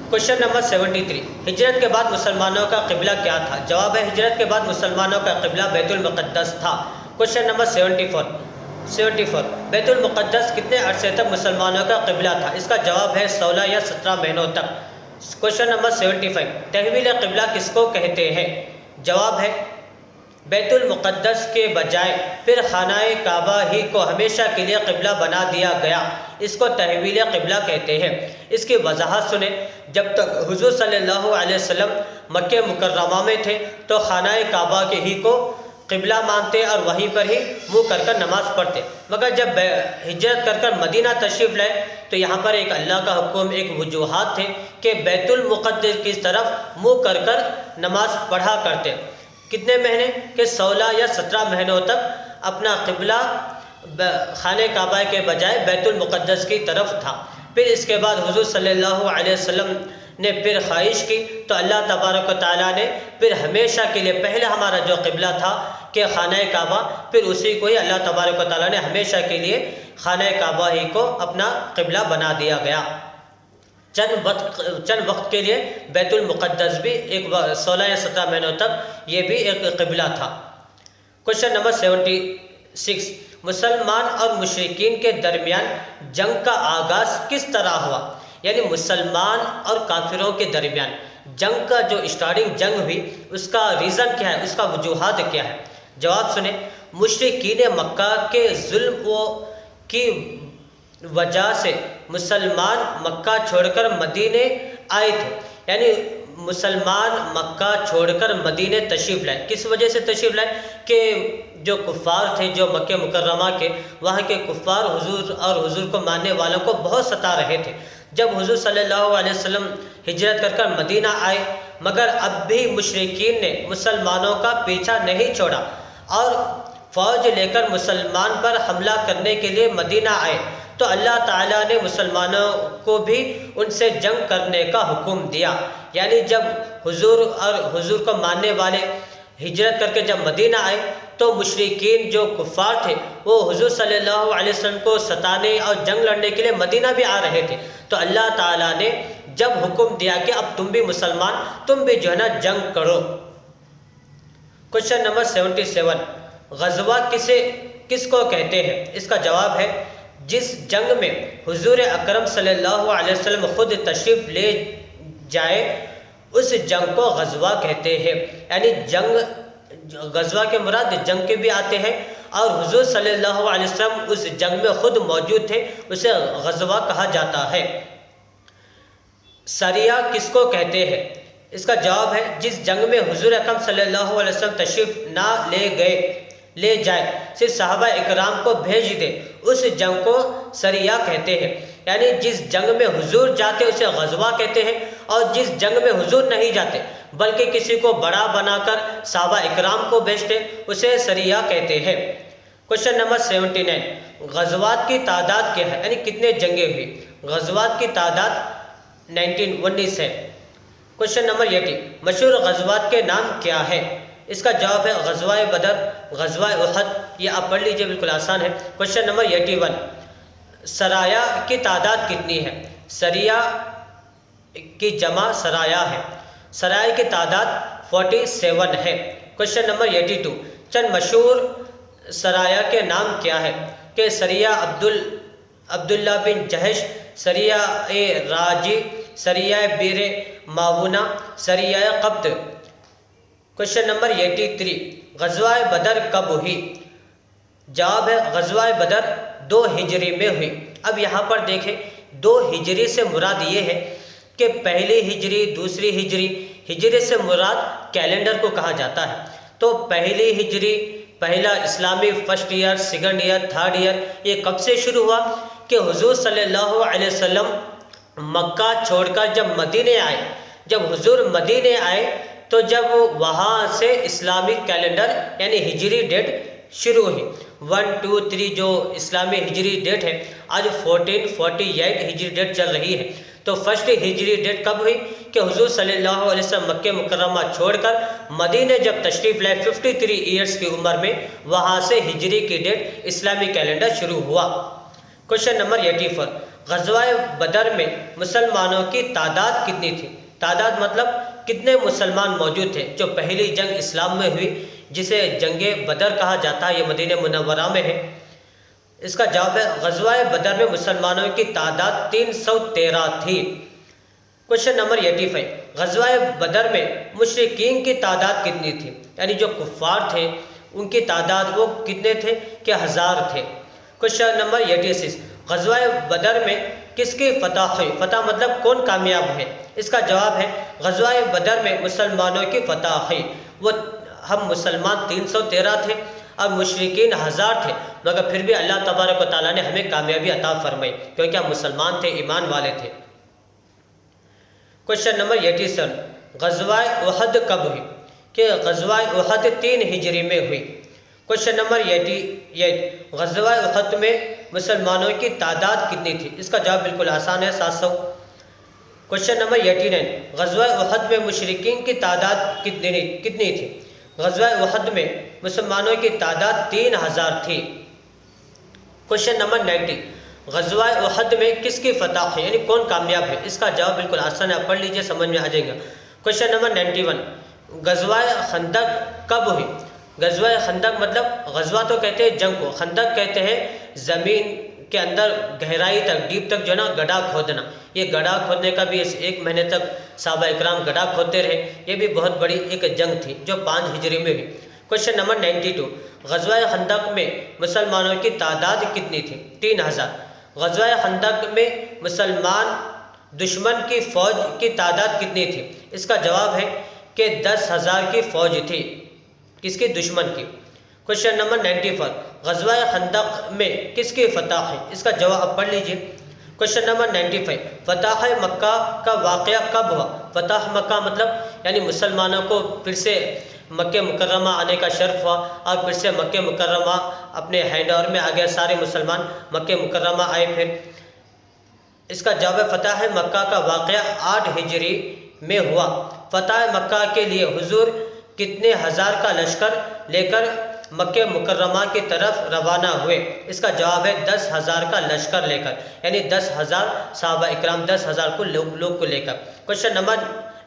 Question number 73, हिजरत के बाद मुसलमानों का क़िबला क्या था? जवाब है हिजरत के बाद मुसलमानों का क़िबला बैतुल मुक़द्दस था। क्वेश्चन नंबर 74, बैतुल मुक़द्दस कितने अरसे तक मुसलमानों का क़िबला था? इसका जवाब है 16 या 17 महीनों तक। क्वेश्चन नंबर 75, तहवील क़िबला किसको कहते हैं? जवाब है बैतुल मुक़द्दस के बजाय फिर खानाए काबा ही को हमेशा के लिए क़िबला बना दिया गया, इसको तहवील क़िबला कहते हैं। इसकी वजाहत सुने। जब तक हुज़ूर सल्लल्लाहु अलैहि वसल्लम मक्के मुकर्रमा में थे तो खानाए काबा के ही को क़िबला मानते और वहीं पर ही मुँह कर कर नमाज़ पढ़ते, मगर जब हिजरत कर कर मदीना तशरीफ़ लाए तो यहाँ पर एक अल्लाह का हुक्म, एक वजूहात थे कि बैतुल मुक़द्दस की तरफ मुँह कर कर नमाज़ पढ़ा करते। कितने महीने के 16 या 17 महीनों तक अपना क़िबला खाने काबा के बजाय बैतुल मुक़द्दस की तरफ था। फिर इसके बाद हुज़ूर सल्लल्लाहु अलैहि वसल्लम ने फिर ख्वाहिश की तो अल्लाह तबारक व तआला ने फिर हमेशा के लिए पहले हमारा जो क़िबला था कि खाना काबा, फिर उसी को ही अल्लाह तबारक व तआला ने हमेशा के लिए खाना काबा ही को अपना क़िबला बना दिया गया। चंद वक्त के लिए बैतुल मुक़द्दस भी एक 16 या 17 महीनों तक ये भी एक क़िबला था। क्वेश्चन नंबर 76, मुसलमान और मुशरिकीन के दरमियान जंग का आगाज़ किस तरह हुआ? यानी मुसलमान और काफिरों के दरमियान जंग का जो स्टार्टिंग जंग हुई उसका रीज़न क्या है, उसका वजूहात क्या है? जवाब सुने। मुशरिकीन मक्का के जुल्म की वजह से मुसलमान मक्का छोड़कर मदीने आए थे, यानी मुसलमान मक्का छोड़कर मदीने तशरीफ़ लाए। किस वजह से तशरीफ़ लाए कि जो कुफ़ार थे, जो मक्के मुकर्रमा के, वहाँ के कुफ़ार हुज़ूर और हुज़ूर को मानने वालों को बहुत सता रहे थे। जब हुज़ूर सल्लल्लाहु अलैहि वसल्लम हिजरत कर कर मदीना आए, मगर अब भी मुशरिकीन ने मुसलमानों का पीछा नहीं छोड़ा और फ़ौज लेकर मुसलमान पर हमला करने के लिए मदीना आए, तो अल्लाह ताला ने मुसलमानों को भी उनसे जंग करने का हुक्म दिया। यानी जब हुज़ूर और हुज़ूर को मानने वाले हिजरत करके जब मदीना आए तो मुशरिकीन जो कुफ़ार थे वो हुज़ूर सल्लल्लाहु अलैहि वसल्लम को सताने और जंग लड़ने के लिए मदीना भी आ रहे थे। तो अल्लाह ताला ने जब हुक्म दिया कि अब तुम भी मुसलमान, तुम भी जो है ना जंग करो। क्वेश्चन नंबर 77, ग़ज़वा किसको कहते हैं? इसका जवाब है जिस जंग में हुज़ूर अकरम सल्लल्लाहु अलैहि वसल्लम खुद तशरीफ़ ले जाए उस जंग को ग़ज़वा कहते हैं। यानी जंग, ग़ज़वा के मुराद जंग के भी आते हैं और हुज़ूर सल्लल्लाहु अलैहि वसल्लम उस जंग में खुद मौजूद थे, उसे ग़ज़वा कहा जाता है। सरिया किसको कहते हैं? इसका जवाब है जिस जंग में हुज़ूर अकरम सल्लल्लाहु अलैहि वसल्लम तशरीफ़ ना ले जाए, सिर्फ सहाबा इकराम को भेज दे, उस जंग को सरिया कहते हैं। यानी जिस जंग में हुजूर जाते उसे ग़ज़वा कहते हैं और जिस जंग में हुजूर नहीं जाते बल्कि किसी को बड़ा बनाकर सहाबा इकराम को भेजते उसे सरिया कहते हैं। क्वेश्चन नंबर 79, ग़ज़वात की तादाद क्या है? यानी कितने जंगें हुई? ग़ज़वात की तादाद 19 है। क्वेश्चन नंबर 80, मशहूर ग़ज़वात के नाम क्या है? इसका जवाब है ग़ज़वाए बदर, ग़ज़वाए उहद। ये आप पढ़ लीजिए, बिल्कुल आसान है। क्वेश्चन नंबर 81, सराया की तादाद कितनी है? सरिया की जमा सराया है। सराय की तादाद 47 है। क्वेश्चन नंबर 82, चंद मशहूर सराया के नाम क्या है? कि सरिया अब्दुल्ला बिन जहश, सरिया राजी, सरिया बीर मावुना, सरिया क़ब्द। क्वेश्चन नंबर 83, ग़ज़वाए बदर कब हुई? जवाब है ग़ज़वाए बदर 2 हिजरी में हुई। अब यहाँ पर देखें, 2 हिजरी से मुराद ये है कि पहली हिजरी, दूसरी हिजरी। हिजरी से मुराद कैलेंडर को कहा जाता है। तो पहली हिजरी, पहला इस्लामी first year, second year, third year, ये कब से शुरू हुआ कि हुज़ूर सल्लल्लाहु अलैहि वसल्लम मक्का छोड़कर जब मदीने आए, जब हुज़ूर मदीने आए तो जब वहाँ से इस्लामिक कैलेंडर यानी हिजरी डेट शुरू हुई। 1, 2, 3 जो इस्लामी हिजरी डेट है, आज 1448 हिजरी डेट चल रही है। तो फर्स्ट हिजरी डेट कब हुई कि हुज़ूर सल्लल्लाहु अलैहि वसल्लम मक्के मुकर्रमा छोड़कर मदीने जब तशरीफ़ लाए 53 ईयर्स की उम्र में, वहाँ से हिजरी की डेट इस्लामी कैलेंडर शुरू हुआ। क्वेश्चन नंबर 84, غزوہ بدر میں مسلمانوں کی تعداد کتنی تھی؟ تعداد مطلب کتنے مسلمان موجود تھے؟ جو پہلی جنگ اسلام میں ہوئی جسے جنگ بدر کہا جاتا ہے، یہ مدینہ منورہ میں ہے۔ اس کا جواب ہے غزوہ بدر میں مسلمانوں کی تعداد 313 تھی۔ کوشچن نمبر 85، غزوہ بدر میں مشرکین کی تعداد کتنی تھی؟ یعنی جو کفار تھے ان کی تعداد وہ کتنے تھے کہ 1000 تھے۔ کوشچن نمبر 86، غزوہ بدر میں کس کی فتح ہوئی؟ فتح مطلب کون کامیاب ہے؟ اس کا جواب ہے غزوہ بدر میں مسلمانوں کی فتح ہوئی۔ وہ ہم مسلمان 313 تھے اور مشرکین 1000 تھے، مگر پھر بھی اللہ تبارک و تعالیٰ نے ہمیں کامیابی عطا فرمائی کیونکہ ہم مسلمان تھے، ایمان والے تھے۔ کوشچن نمبر 87، غزوہ احد کب ہوئی؟ کہ غزوہ احد 3 ہجری میں ہوئی۔ کوشچن نمبر 88، غزوہ احد میں مسلمانوں کی تعداد کتنی تھی؟ اس کا جواب بالکل آسان ہے، 700۔ کوشچن نمبر 89، غزوہ احد میں مشرکین کی تعداد کتنی تھی؟ غزوہ احد میں مسلمانوں کی تعداد 3000 تھی۔ کوشچن نمبر 90، غزوہ احد میں کس کی فتح ہے؟ یعنی کون کامیاب ہے؟ اس کا جواب بالکل آسان ہے، آپ پڑھ لیجئے، سمجھ میں آ جائے گا۔ کوشچن نمبر 91، غزوہ خندق کب ہوئی؟ غزوہ خندق مطلب غزوہ تو کہتے ہیں جنگ کو، خندق کہتے ہیں زمین کے اندر گہرائی تک، ڈیپ تک جو ہے نا گڈھا کھودنا۔ یہ گڈھا کھودنے کا بھی 1 مہینے تک صحابہ اکرام گڈھا کھودتے رہے۔ یہ بھی بہت بڑی ایک جنگ تھی جو 5 ہجری میں ہوئی۔ کوشچن نمبر 92، غزوہ خندق میں مسلمانوں کی تعداد کتنی تھی؟ 3000۔ غزوہ خندق میں مسلمان دشمن کی فوج کی تعداد کتنی تھی؟ اس کا جواب ہے کہ 10,000 کی فوج تھی۔ کس کی؟ دشمن کی۔ کوشچن نمبر 94، غزوہ خندق میں کس کی فتح ہے؟ اس کا جواب آپ پڑھ لیجئے۔ کوشچن نمبر 95، فتح مکہ کا واقعہ کب ہوا؟ فتح مکہ مطلب یعنی مسلمانوں کو پھر سے مکہ مکرمہ آنے کا شرف ہوا اور پھر سے مکہ مکرمہ اپنے ہینڈ اوور میں آ گیا، سارے مسلمان مکہ مکرمہ آئے پھر۔ اس کا جواب فتح مکہ کا واقعہ 8 ہجری میں ہوا۔ فتح مکہ کے لیے حضور کتنے ہزار کا لشکر لے کر مکہ مکرمہ کی طرف روانہ ہوئے؟ اس کا جواب ہے 10,000 کا لشکر لے کر، یعنی 10,000 صحابہ اکرام 10,000 کو لوگ کو لے کر۔ کوشچن نمبر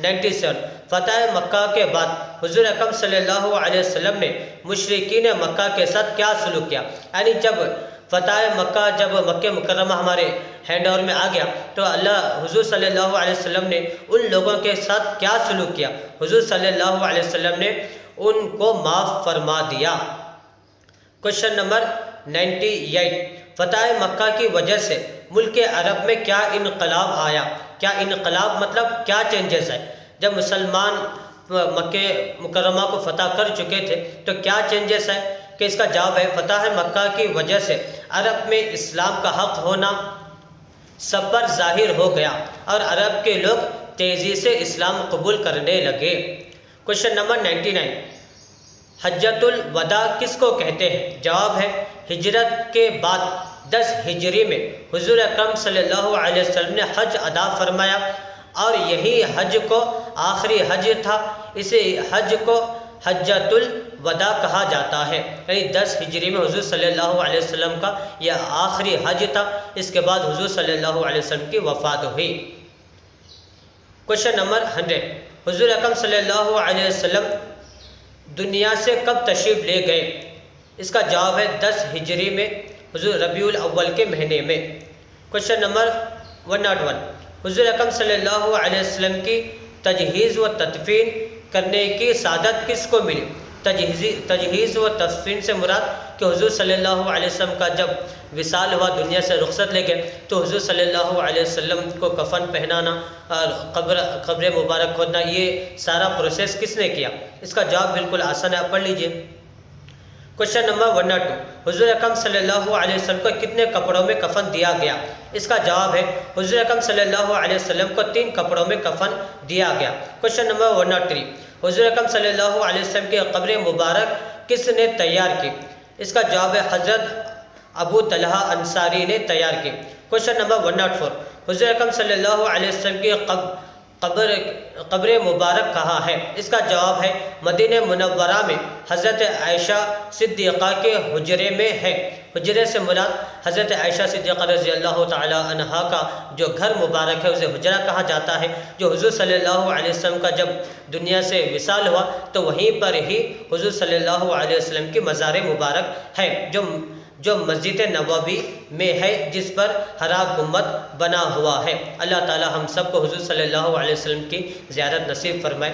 97، فتح مکہ کے بعد حضور اکرم صلی اللہ علیہ وسلم نے مشرکین مکہ کے ساتھ کیا سلوک کیا؟ یعنی جب فتح مکہ، جب مکہ مکرمہ ہمارے ہینڈ اوور میں آ گیا تو حضور صلی اللہ علیہ وسلم نے ان لوگوں کے ساتھ کیا سلوک کیا؟ حضور صلی اللہ علیہ وسلم نے ان کو معاف فرما دیا۔ کوشچن نمبر 98، فتح مکہ کی وجہ سے ملک عرب میں کیا انقلاب آیا؟ کیا انقلاب مطلب کیا چینجز ہے؟ جب مسلمان مکہ مکرمہ کو فتح کر چکے تھے تو کیا چینجز ہے؟ کہ اس کا جواب ہے فتح مکہ کی وجہ سے عرب میں اسلام کا حق ہونا سب پر ظاہر ہو گیا اور عرب کے لوگ تیزی سے اسلام قبول کرنے لگے۔ کوشچن نمبر 99، حجۃ الوداع کس کو کہتے ہیں؟ جواب ہے ہجرت کے بعد 10 ہجری میں حضور اکرم صلی اللہ علیہ وسلم نے حج ادا فرمایا اور یہی حج کو آخری حج تھا، اسی حج کو حجۃ الوداع کہا جاتا ہے۔ یعنی 10 ہجری میں حضور صلی اللہ علیہ وسلم کا یہ آخری حج تھا، اس کے بعد حضور صلی اللہ علیہ وسلم کی وفات ہوئی۔ کوشچن نمبر 100، حضور اکرم صلی اللہ علیہ وسلم دنیا سے کب تشریف لے گئے؟ اس کا جواب ہے 10 ہجری میں، حضور ربیع الاول کے مہینے میں۔ کوشچن نمبر 101، حضور اکرم صلی اللہ علیہ وسلم کی تجہیز و تدفین کرنے کی سعادت کس کو ملی؟ تجہیز و تدفین سے مراد کہ حضور صلی اللہ علیہ وسلم کا جب وصال ہوا، دنیا سے رخصت لے گئے، تو حضور صلی اللہ علیہ وسلم کو کفن پہنانا اور قبر مبارک کھودنا، یہ سارا پروسیس کس نے کیا؟ اس کا جواب بالکل آسان ہے، آپ پڑھ لیجئے۔ کوشچن نمبر 102، حضور اکرم صلی اللہ علیہ وسلم کو کتنے کپڑوں میں کفن دیا گیا؟ اس کا جواب ہے حضور اکرم صلی اللہ علیہ وسلم کو 3 کپڑوں میں کفن دیا گیا۔ کوشچن نمبر 103، حضور اکرم صلی اللہ علیہ وسلم کی قبر مبارک کس نے تیار کی؟ اس کا جواب ہے حضرت ابو طلحہ انصاری نے تیار کی۔ کوشچن نمبر 104، حضور اکرم صلی اللہ علیہ وسلم کی قبر مبارک کہاں ہے؟ اس کا جواب ہے مدینہ منورہ میں حضرت عائشہ صدیقہ کے حجرے میں ہے۔ حجرے سے مراد حضرت عائشہ صدیقہ رضی اللہ تعالی عنہا کا جو گھر مبارک ہے اسے حجرہ کہا جاتا ہے، جو حضور صلی اللہ علیہ وسلم کا جب دنیا سے وصال ہوا تو وہیں پر ہی حضور صلی اللہ علیہ وسلم کی مزار مبارک ہے، جو مسجد نبوی میں ہے، جس پر ہرا گنبد بنا ہوا ہے۔ اللہ تعالی ہم سب کو حضور صلی اللہ علیہ وسلم کی زیارت نصیب فرمائے۔